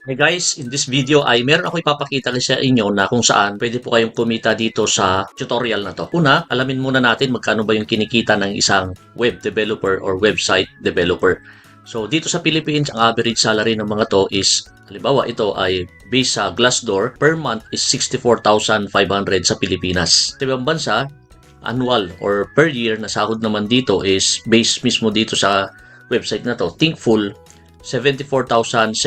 Hey guys, in this video ay meron ako ipapakita sa inyo na kung saan pwede po kayong kumita dito sa tutorial na to. Una, alamin muna natin magkano ba yung kinikita ng isang web developer or website developer. So dito sa Philippines, ang average salary ng mga to is, halimbawa ito ay based sa Glassdoor, per month is 64,500 sa Pilipinas. Sa ibang bansa, annual or per year na sahod naman dito is based mismo dito sa website na to, Thinkful, 74,742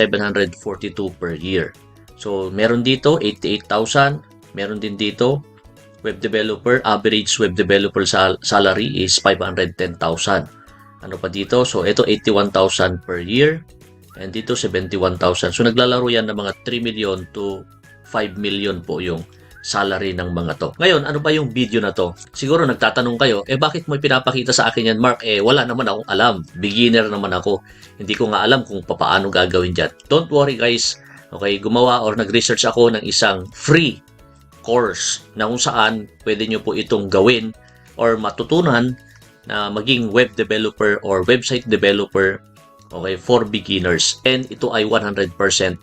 per year. So, meron dito 88,000, meron din dito web developer, average web developer salary is 510,000. Ano pa dito? So, ito 81,000 per year and dito 71,000. So, naglalaro yan ng mga 3 million to 5 million po yung salary ng mga to. Ngayon, ano ba yung video na to? Siguro nagtatanong kayo, bakit mo pinapakita sa akin yan, Mark? Wala naman akong alam. Beginner naman ako. Hindi ko nga alam kung paano gagawin dyan. Don't worry guys. Okay, gumawa or nag-research ako ng isang free course na kung saan pwede nyo po itong gawin or matutunan na maging web developer or website developer, okay, for beginners. And ito ay 100%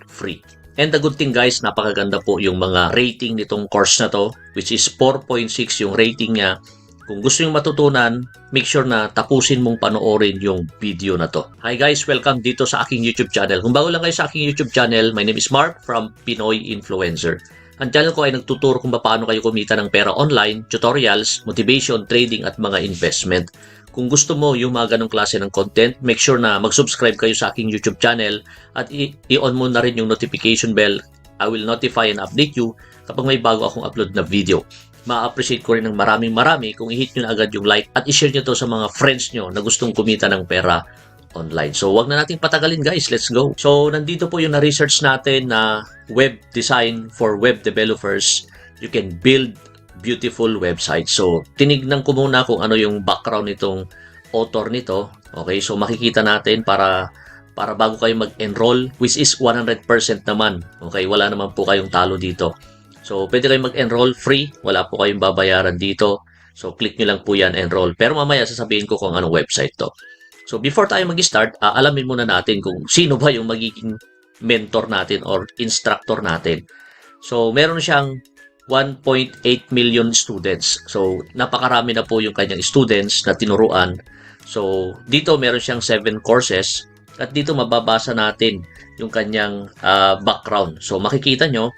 free. And the good thing guys, napakaganda po yung mga rating nitong course na to, which is 4.6 yung rating niya. Kung gusto yung matutunan, make sure na tapusin mong panoorin yung video na to. Hi guys, welcome dito sa aking YouTube channel. Kung bago lang kayo sa aking YouTube channel, my name is Mark from Pinoy Influencer. Ang channel ko ay nagtuturo kung paano kayo kumita ng pera online, tutorials, motivation, trading at mga investment. Kung gusto mo yung mga ganong klase ng content, make sure na mag-subscribe kayo sa aking YouTube channel at i-on mo na rin yung notification bell. I will notify and update you kapag may bago akong upload na video. Ma-appreciate ko rin ng maraming kung i-hit nyo na agad yung like at i-share nyo to sa mga friends nyo na gustong kumita ng pera online. So, wag na nating patagalin guys. Let's go. So, nandito po yung na-research natin na web design for web developers. You can build beautiful website. So, tinignan ko muna kung ano yung background nitong author nito. Okay, so makikita natin para bago kayo mag-enroll, which is 100% naman. Okay, wala naman po kayong talo dito. So, pwede kayong mag-enroll free. Wala po kayong babayaran dito. So, click nyo lang po yan, enroll. Pero mamaya sasabihin ko kung anong website to. So, before tayo mag-start, alamin muna natin kung sino ba yung magiging mentor natin or instructor natin. So, meron siyang 1.8 million students. So, napakarami na po yung kanyang students na tinuruan. So, dito meron siyang 7 courses at dito mababasa natin yung kanyang background. So, makikita nyo,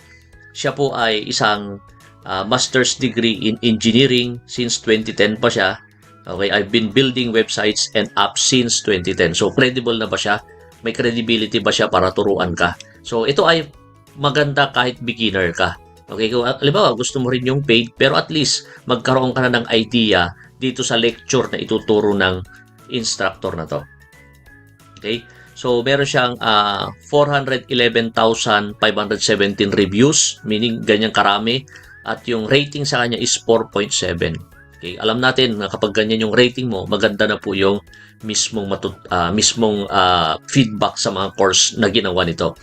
siya po ay isang master's degree in engineering since 2010 pa siya. Okay, I've been building websites and apps since 2010. So, credible na ba siya? May credibility ba siya para turuan ka? So, ito ay maganda kahit beginner ka. Okay, kung halimbawa gusto mo rin yung paid, pero at least magkaroon ka na ng idea dito sa lecture na ituturo ng instructor na to. Okay, so meron siyang 411,517 reviews, meaning ganyang karami, at yung rating sa kanya is 4.7. Okay, alam natin na kapag ganyan yung rating mo, maganda na po yung mismong feedback sa mga course na ginawa nito.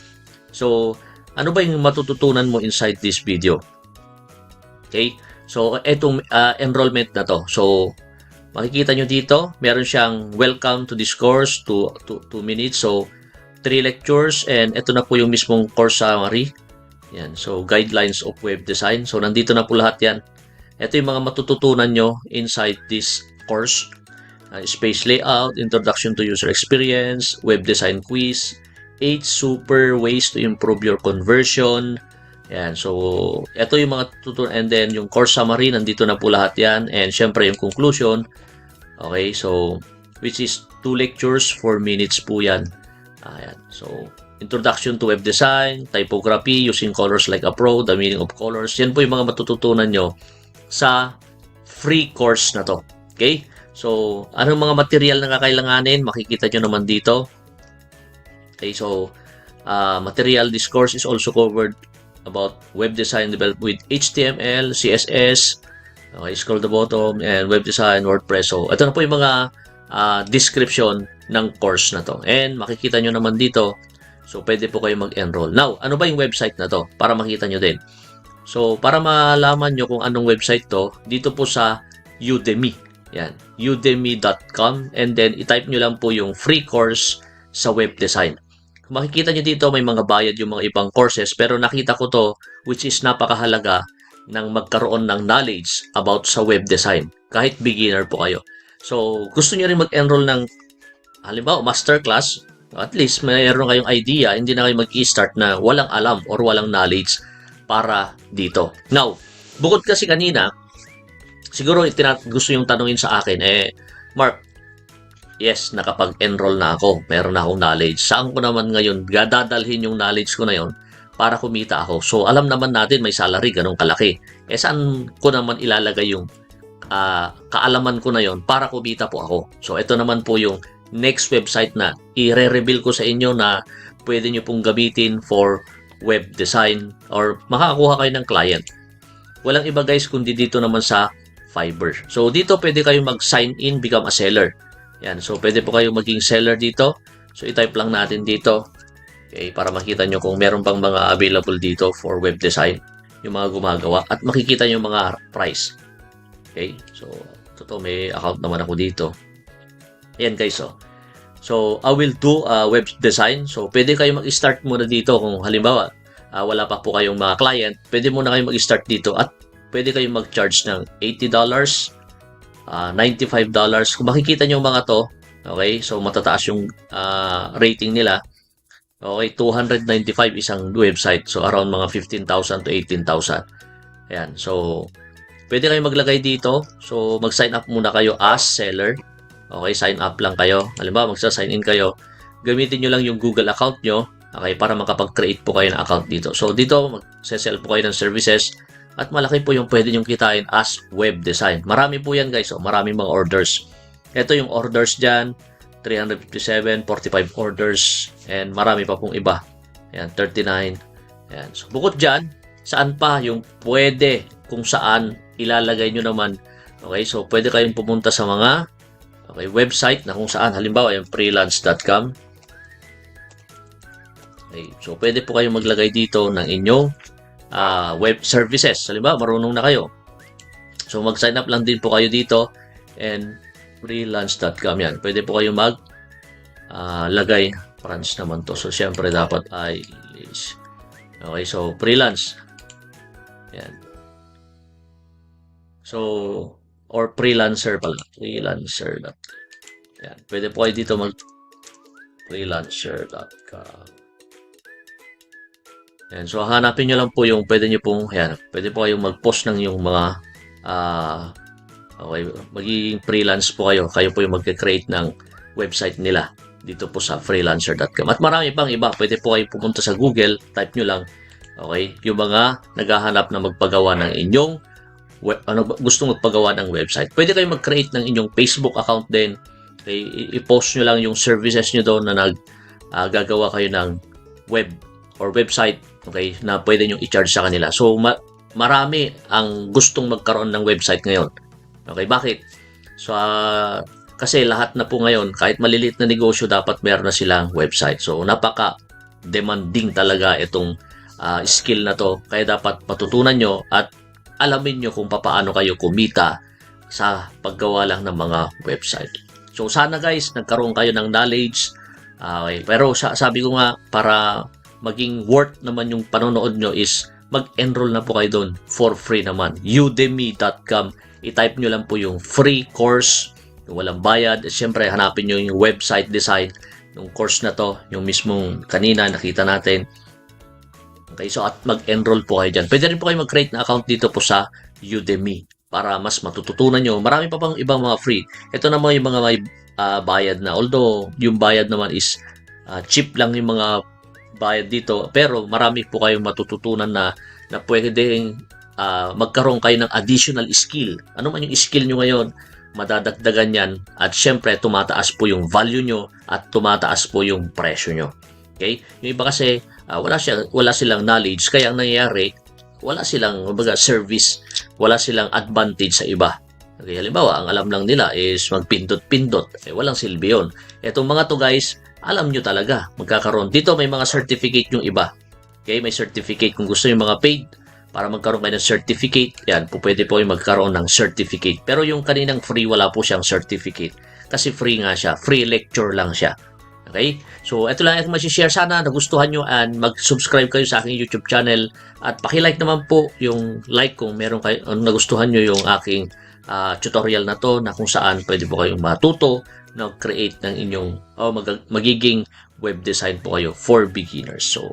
So, ano ba yung matututunan mo inside this video? Okay? So, etong enrollment na to. So, makikita nyo dito, meron siyang welcome to this course, 2 minutes. So, 3 lectures and ito na po yung mismong course summary. Yan. So, guidelines of web design. So, nandito na po lahat yan. Ito yung mga matututunan nyo inside this course. Space layout, introduction to user experience, web design quiz, 8 super ways to improve your conversion. Yan. So, ito yung mga tutunan. And then, yung course summary, nandito na po lahat yan. And, syempre, yung conclusion. Okay. So, which is 2 lectures, 4 minutes po yan. Ayan. So, introduction to web design, typography, using colors like a pro, the meaning of colors. Yan po yung mga matututunan nyo sa free course na to. Okay. So, anong mga material na kakailanganin? Makikita nyo naman dito. Okay, so material discourse is also covered about web design developed with HTML, CSS, okay, scroll the bottom, and web design, WordPress. So, ito na po yung mga description ng course na to. And makikita nyo naman dito, so pwede po kayo mag-enroll. Now, ano ba yung website na to? Para makita nyo din. So, para malaman nyo kung anong website to, dito po sa Udemy. Yan, udemy.com, and then i-type nyo lang po yung free course sa web design. Kung makikita nyo dito, may mga bayad yung mga ibang courses, pero nakita ko to, which is napakahalaga ng magkaroon ng knowledge about sa web design, kahit beginner po kayo. So, gusto nyo rin mag-enroll ng, halimbawa, masterclass, at least mayroon kayong idea, hindi na kayo mag-i-start na walang alam or walang knowledge para dito. Now, bukod kasi kanina, siguro gusto yung tanungin sa akin, Mark, yes, nakapag-enroll na ako, meron na akong knowledge. Saan ko naman ngayon dadalhin yung knowledge ko na yon para kumita ako? So, alam naman natin may salary ganun kalaki. Saan ko naman ilalagay yung kaalaman ko na yon para kumita po ako? So, ito naman po yung next website na i-reveal ko sa inyo na pwede nyo pong gamitin for web design or makakakuha kayo ng client. Walang iba guys kundi dito naman sa Fiverr. So, dito pwede kayo mag-sign in, become a seller. Yan. So, pwede po kayo maging seller dito. So, i-type lang natin dito. Okay, para makita nyo kung meron pang mga available dito for web design. Yung mga gumagawa. At makikita nyo yung mga price. Okay. So, totoo may account naman ako dito. Ayan guys. So, I will do web design. So, pwede kayo mag-start muna dito kung halimbawa wala pa po kayong mga client. Pwede muna kayo mag-start dito at pwede kayong mag-charge ng $80, $95. Kung makikita nyo mga to, okay, so matataas yung rating nila. Okay, 295 isang website. So, around mga 15,000 to 18,000. Ayan, so, pwede kayong maglagay dito. So, mag-sign up muna kayo as seller. Okay, sign up lang kayo. Halimbawa, magsa-sign in kayo. Gamitin nyo lang yung Google account nyo. Okay, para makapag-create po kayo ng account dito. So, dito, mag-sell po kayo ng services. At malaki po yung pwede nyong kitain as web design. Marami po yan guys. So, maraming mga orders. Ito yung orders dyan. 357, 45 orders. And marami pa pong iba. Ayan, 39. Ayan. So, bukod dyan, saan pa yung pwede kung saan ilalagay nyo naman. Okay, so pwede kayong pumunta sa mga website na kung saan. Halimbawa, yung freelance.com. Okay, so pwede po kayong maglagay dito ng inyong web services. Halimbawa, marunong na kayo. So, mag-sign up lang din po kayo dito and freelance.com yan. Pwede po kayong lagay France naman to. So, syempre dapat ay okay, so freelance. Yan. So, or freelancer pala. Freelancer. Yan. Pwede po kayo dito freelancer.com. Yan. So, hanapin nyo lang po yung pwede nyo pong, yan, pwede po kayong mag-post ng yung mga okay, magiging freelance po kayo. Kayo po yung mag-create ng website nila dito po sa freelancer.com. At marami pang iba. Pwede po kayo pumunta sa Google, type nyo lang, okay, yung mga naghahanap na magpagawa ng inyong gustong magpagawa ng website. Pwede kayo mag-create ng inyong Facebook account din. Okay, i-post nyo lang yung services nyo doon na gagawa kayo ng web or website, okay, na pwede nyo i-charge sa kanila. So, marami ang gustong magkaroon ng website ngayon. Okay, bakit? So, kasi lahat na po ngayon, kahit maliliit na negosyo, dapat meron na silang website. So, napaka-demanding talaga itong skill na to. Kaya dapat matutunan nyo at alamin nyo kung paano kayo kumita sa paggawa lang ng mga website. So, sana guys, nagkaroon kayo ng knowledge. Okay, pero sabi ko nga, para maging worth naman yung panonood nyo is mag-enroll na po kayo doon for free naman. Udemy.com. I-type nyo lang po yung free course, yung walang bayad. Siyempre, hanapin nyo yung website design, yung course na to, yung mismong kanina nakita natin. Okay, so at mag-enroll po kayo dyan. Pwede rin po kayo mag-create na account dito po sa Udemy para mas matututunan nyo. Marami pa pang ibang mga free. Ito naman yung mga may bayad na. Although, yung bayad naman is cheap lang yung mga bayad dito. Pero marami po kayong matututunan na pwedeng magkaroon kayo ng additional skill. Ano man yung skill nyo ngayon, madadagdagan yan. At syempre, tumataas po yung value nyo at tumataas po yung presyo nyo. Okay? Yung iba kasi, wala silang knowledge. Kaya ang nangyayari, wala silang service, wala silang advantage sa iba. Okay, halimbawa, ang alam lang nila is magpindot-pindot. Walang silbi yun. Etong mga to guys, alam nyo talaga, magkakaroon. Dito may mga certificate yung iba. Okay, may certificate. Kung gusto yung mga paid, para magkaroon kayo ng certificate, yan, pwede po yung magkaroon ng certificate. Pero yung kaninang free, wala po siyang certificate. Kasi free nga siya. Free lecture lang siya. Okay? So, ito lang ang masishare. Sana nagustuhan nyo and mag-subscribe kayo sa aking YouTube channel. At paki-like naman po yung like kung meron kayo, nagustuhan nyo yung aking tutorial na to na kung saan pwede po kayong matuto na create ng inyong magiging web design po kayo for beginners. So,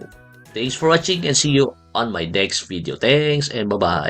thanks for watching and see you on my next video. Thanks and bye-bye.